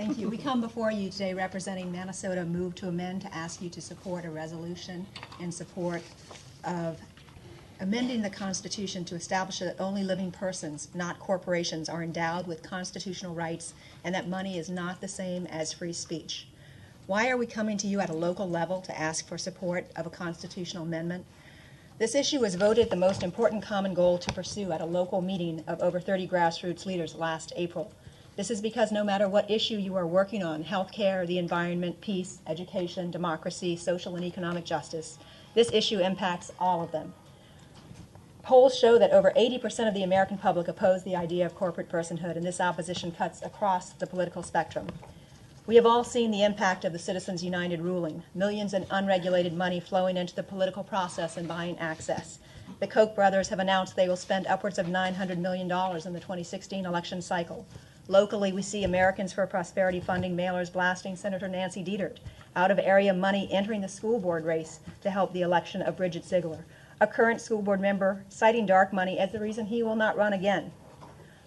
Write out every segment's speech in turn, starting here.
Thank you. We come before you today representing Minnesota Move to Amend to ask you to support a resolution in support of amending the Constitution to establish that only living persons, not corporations, are endowed with constitutional rights and that money is not the same as free speech. Why are we coming to you at a local level to ask for support of a constitutional amendment? This issue was voted the most important common goal to pursue at a local meeting of over 30 grassroots leaders last April. This is because no matter what issue you are working on, healthcare, the environment, peace, education, democracy, social and economic justice, this issue impacts all of them. Polls show that over 80% of the American public oppose the idea of corporate personhood, and this opposition cuts across the political spectrum. We have all seen the impact of the Citizens United ruling, millions in unregulated money flowing into the political process and buying access. The Koch brothers have announced they will spend upwards of $900 million in the 2016 election cycle. Locally, we see Americans for Prosperity funding mailers blasting Senator Nancy Dietert, out-of-area money entering the school board race to help the election of Bridget Ziegler, a current school board member citing dark money as the reason he will not run again.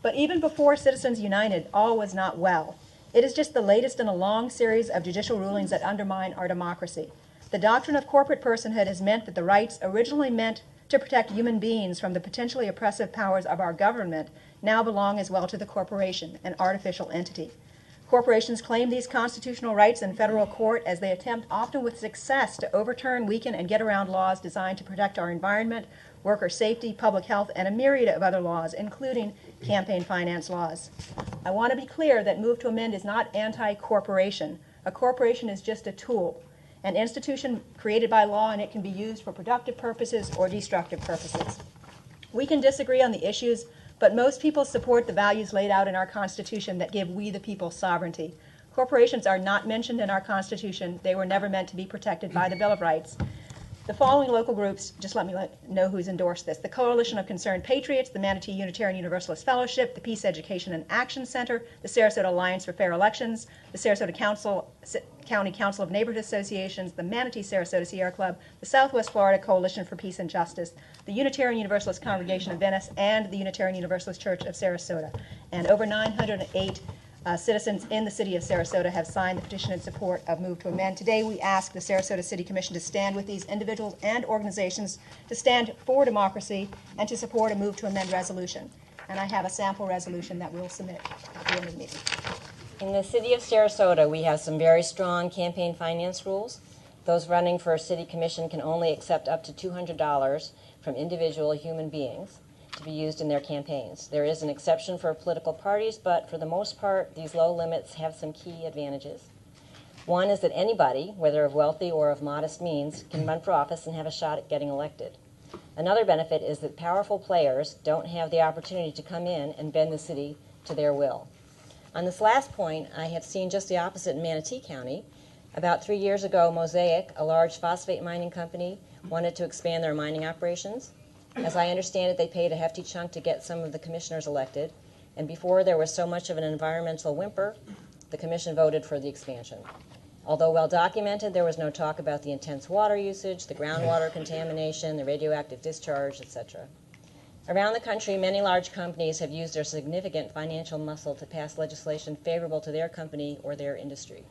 But even before Citizens United, all was not well. It is just the latest in a long series of judicial rulings that undermine our democracy. The doctrine of corporate personhood has meant that the rights originally meant to protect human beings from the potentially oppressive powers of our government now belong as well to the corporation, an artificial entity. Corporations claim these constitutional rights in federal court as they attempt, often with success, to overturn, weaken, and get around laws designed to protect our environment, worker safety, public health, and a myriad of other laws, including campaign finance laws. I want to be clear that Move to Amend is not anti-corporation. A corporation is just a tool, an institution created by law, and it can be used for productive purposes or destructive purposes. We can disagree on the issues, but most people support the values laid out in our Constitution that give we the people sovereignty. Corporations are not mentioned in our Constitution. They were never meant to be protected by the Bill of Rights. The following local groups, just let me know who's endorsed this: the Coalition of Concerned Patriots, the Manatee Unitarian Universalist Fellowship, the Peace Education and Action Center, the Sarasota Alliance for Fair Elections, the Sarasota County Council of Neighborhood Associations, the Manatee Sarasota Sierra Club, the Southwest Florida Coalition for Peace and Justice, the Unitarian Universalist Congregation of Venice, and the Unitarian Universalist Church of Sarasota. And over 908 citizens in the City of Sarasota have signed the petition in support of Move to Amend. Today we ask the Sarasota City Commission to stand with these individuals and organizations to stand for democracy and to support a Move to Amend resolution. And I have a sample resolution that we'll submit at the end of the meeting. In the City of Sarasota, we have some very strong campaign finance rules. Those running for a city commission can only accept up to $200 from individual human beings to be used in their campaigns. There is an exception for political parties, but for the most part, these low limits have some key advantages. One is that anybody, whether of wealthy or of modest means, can run for office and have a shot at getting elected. Another benefit is that powerful players don't have the opportunity to come in and bend the city to their will. On this last point, I have seen just the opposite in Manatee County. About 3 years ago, Mosaic, a large phosphate mining company, wanted to expand their mining operations. As I understand it, they paid a hefty chunk to get some of the commissioners elected, and before there was so much of an environmental whimper, the commission voted for the expansion. Although well documented, there was no talk about the intense water usage, the groundwater contamination, the radioactive discharge, etc. Around the country, many large companies have used their significant financial muscle to pass legislation favorable to their company or their industry.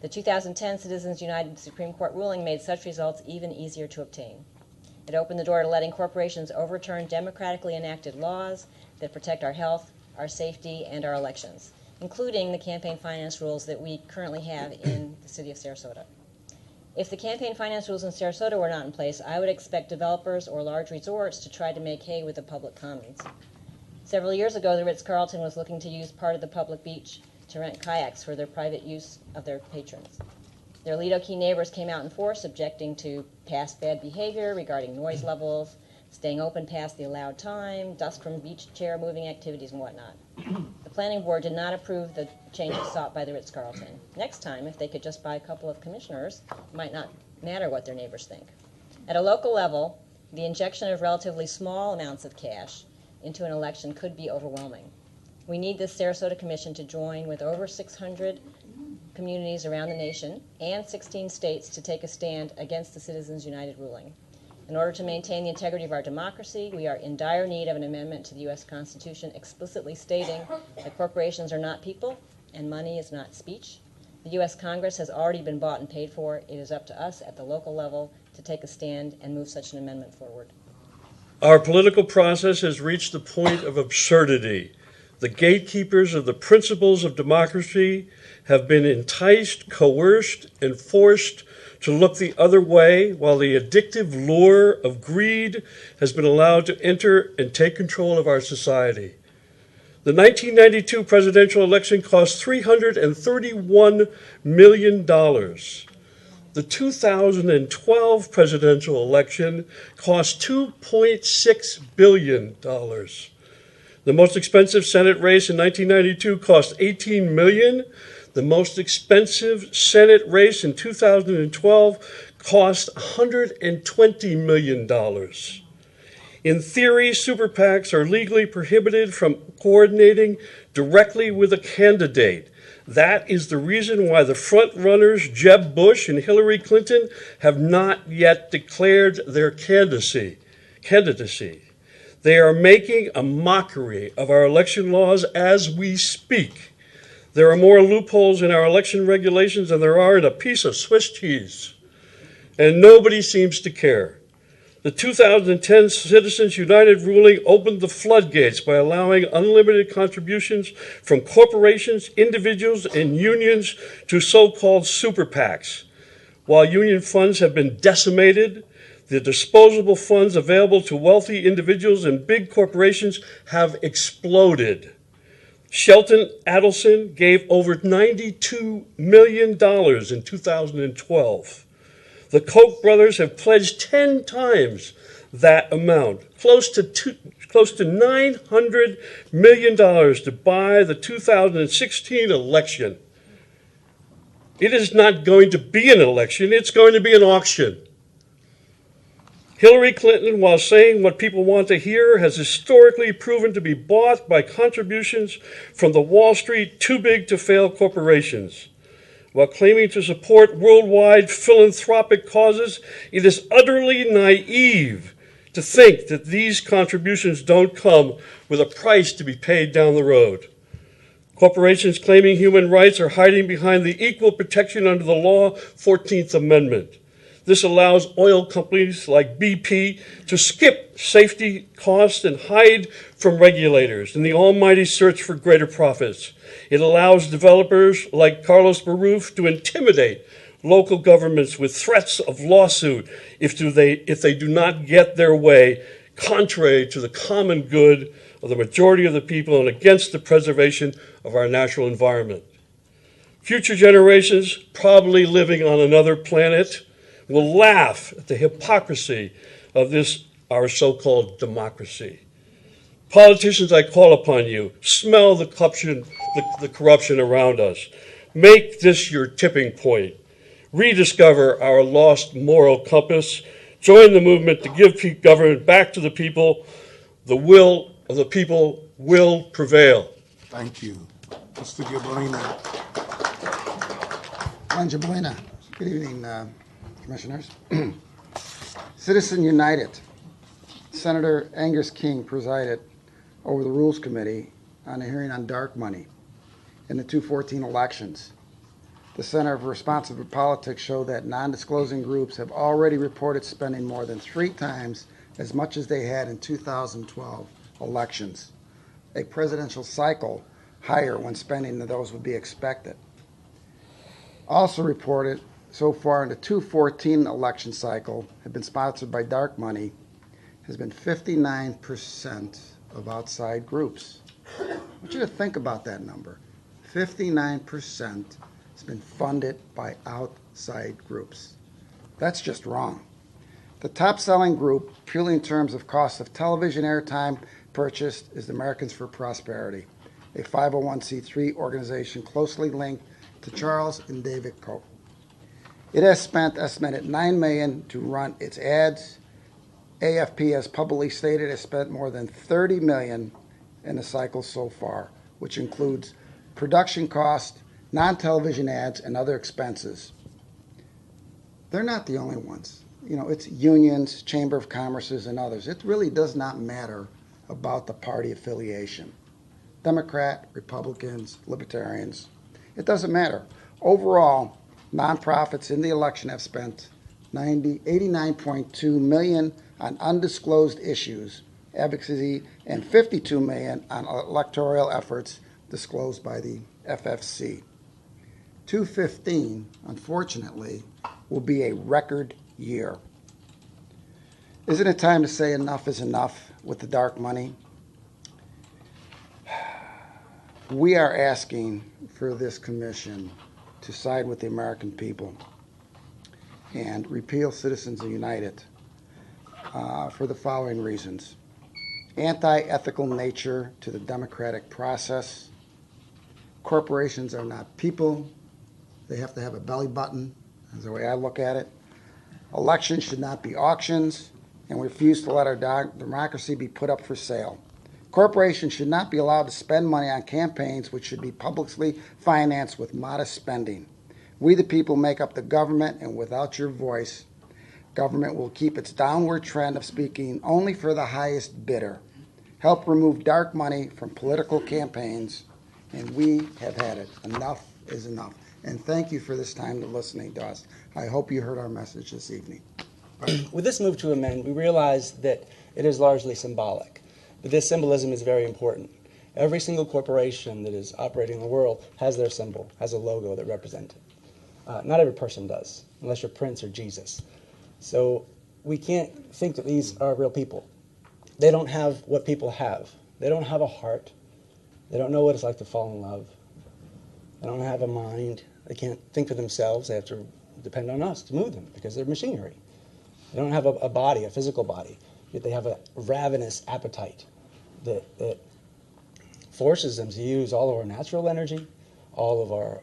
The 2010 Citizens United Supreme Court ruling made such results even easier to obtain. It opened the door to letting corporations overturn democratically enacted laws that protect our health, our safety, and our elections, including the campaign finance rules that we currently have in the City of Sarasota. If the campaign finance rules in Sarasota were not in place, I would expect developers or large resorts to try to make hay with the public commons. Several years ago, the Ritz-Carlton was looking to use part of the public beach to rent kayaks for their private use of their patrons. Their Lido Key neighbors came out in force, objecting to past bad behavior regarding noise levels, staying open past the allowed time, dust from beach chair moving activities, and whatnot. The planning board did not approve the changes sought by the Ritz-Carlton. Next time, if they could just buy a couple of commissioners, it might not matter what their neighbors think. At a local level, the injection of relatively small amounts of cash into an election could be overwhelming. We need this Sarasota Commission to join with over 600 communities around the nation and 16 states to take a stand against the Citizens United ruling. In order to maintain the integrity of our democracy, we are in dire need of an amendment to the U.S. Constitution explicitly stating that corporations are not people and money is not speech. The U.S. Congress has already been bought and paid for. It is up to us at the local level to take a stand and move such an amendment forward. Our political process has reached the point of absurdity. The gatekeepers of the principles of democracy have been enticed, coerced, and forced to look the other way, while the addictive lure of greed has been allowed to enter and take control of our society. The 1992 presidential election cost $331 million. The 2012 presidential election cost $2.6 billion. The most expensive Senate race in 1992 cost $18 million. The most expensive Senate race in 2012 cost $120 million. In theory, super PACs are legally prohibited from coordinating directly with a candidate. That is the reason why the front runners, Jeb Bush and Hillary Clinton, have not yet declared their candidacy. They are making a mockery of our election laws as we speak. There are more loopholes in our election regulations than there are in a piece of Swiss cheese. And nobody seems to care. The 2010 Citizens United ruling opened the floodgates by allowing unlimited contributions from corporations, individuals, and unions to so-called super PACs. While union funds have been decimated, the disposable funds available to wealthy individuals and big corporations have exploded. Shelton Adelson gave over $92 million in 2012. The Koch brothers have pledged 10 times that amount, close to $900 million to buy the 2016 election. It is not going to be an election, it's going to be an auction. Hillary Clinton, while saying what people want to hear, has historically proven to be bought by contributions from the Wall Street too-big-to-fail corporations. While claiming to support worldwide philanthropic causes, it is utterly naive to think that these contributions don't come with a price to be paid down the road. Corporations claiming human rights are hiding behind the Equal Protection Under the Law 14th Amendment. This allows oil companies like BP to skip safety costs and hide from regulators in the almighty search for greater profits. It allows developers like Carlos Baruf to intimidate local governments with threats of lawsuit if they do not get their way, contrary to the common good of the majority of the people and against the preservation of our natural environment. Future generations, probably living on another planet, will laugh at the hypocrisy of this, our so-called democracy. Politicians, I call upon you, smell the corruption around us. Make this your tipping point. Rediscover our lost moral compass. Join the movement to give government back to the people. The will of the people will prevail. Thank you. Mr. Gibellina. Glen Gibellina. Good evening, Commissioners. Citizen United. Senator Angus King presided over the Rules Committee on a hearing on dark money in the 2014 elections. The Center for Responsible Politics showed that non-disclosing groups have already reported spending more than 3 times as much as they had in 2012 elections, a presidential cycle higher when spending than those would be expected. Also reported so far in the 2014 election cycle have been sponsored by dark money has been 59% of outside groups. I want you to think about that number. 59% has been funded by outside groups. That's just wrong. The top-selling group, purely in terms of cost of television airtime purchased, is the Americans for Prosperity, a 501c3 organization closely linked to Charles and David Koch. It has spent estimated $9 million to run its ads. AFP has publicly stated it has spent more than $30 million in the cycle so far, which includes production costs, non-television ads, and other expenses. They're not the only ones. You know, it's unions, Chamber of Commerce's, and others. It really does not matter about the party affiliation. Democrat, Republicans, Libertarians, It doesn't matter. Overall, nonprofits in the election have spent $89.2 million on undisclosed issues, advocacy, and $52 million on electoral efforts disclosed by the FFC. 2015, unfortunately, will be a record year. Isn't it time to say enough is enough with the dark money? We are asking for this commission to side with the American people and repeal Citizens United for the following reasons. Anti-ethical nature to the democratic process. Corporations are not people. They have to have a belly button, is the way I look at it. Elections should not be auctions, and we refuse to let our democracy be put up for sale. Corporations should not be allowed to spend money on campaigns which should be publicly financed with modest spending. We the people make up the government, and without your voice, government will keep its downward trend of speaking only for the highest bidder. Help remove dark money from political campaigns, and we have had it. Enough is enough. And thank you for this time to listening to us. I hope you heard our message this evening. With this move to amend, we realize that it is largely symbolic, but this symbolism is very important. Every single corporation that is operating in the world has their symbol, has a logo that represents it. Not every person does, unless you're Prince or Jesus. So we can't think that these are real people. They don't have what people have. They don't have a heart. They don't know what it's like to fall in love. They don't have a mind. They can't think for themselves. They have to depend on us to move them because they're machinery. They don't have a body, a physical body, yet they have a ravenous appetite that forces them to use all of our natural energy, all of our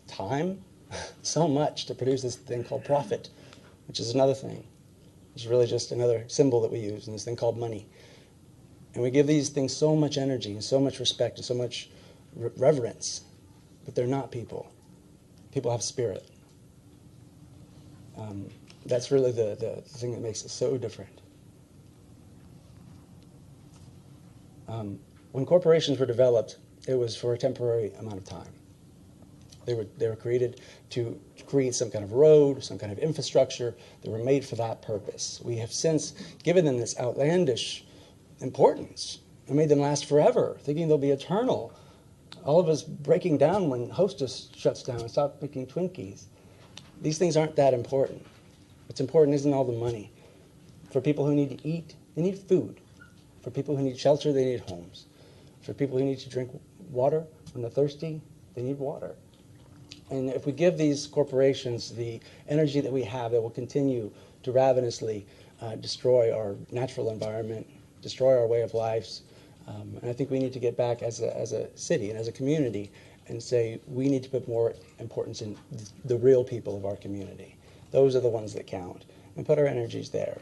time, so much to produce this thing called profit, which is another thing. It's really just another symbol that we use in this thing called money. And we give these things so much energy and so much respect and so much reverence, but they're not people. People have spirit. That's really the thing that makes it so different. When corporations were developed, it was for a temporary amount of time. They were created to create some kind of road, some kind of infrastructure. They were made for that purpose. We have since given them this outlandish importance and made them last forever, thinking they'll be eternal. All of us breaking down when Hostess shuts down and stop making Twinkies. These things aren't that important. What's important isn't all the money. For people who need to eat, they need food. For people who need shelter, they need homes. For people who need to drink water when they're thirsty, they need water. And if we give these corporations the energy that we have, that will continue to ravenously destroy our natural environment, destroy our way of lives. And I think we need to get back as a city and as a community and say we need to put more importance in the real people of our community. Those are the ones that count, and put our energies there.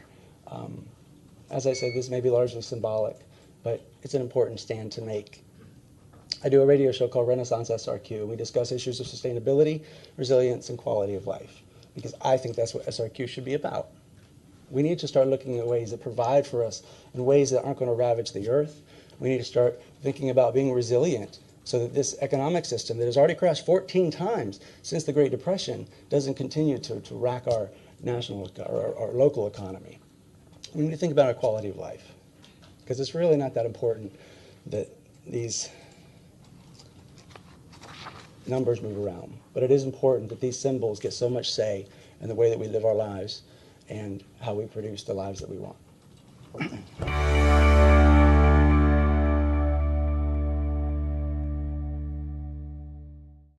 As I said, this may be largely symbolic, but it's an important stand to make. I do a radio show called Renaissance SRQ, and we discuss issues of sustainability, resilience, and quality of life, because I think that's what SRQ should be about. We need to start looking at ways that provide for us in ways that aren't going to ravage the earth. We need to start thinking about being resilient so that this economic system that has already crashed 14 times since the Great Depression doesn't continue to rack our national or our local economy. We need to think about our quality of life, because it's really not that important that these numbers move around. But it is important that these symbols get so much say in the way that we live our lives and how we produce the lives that we want.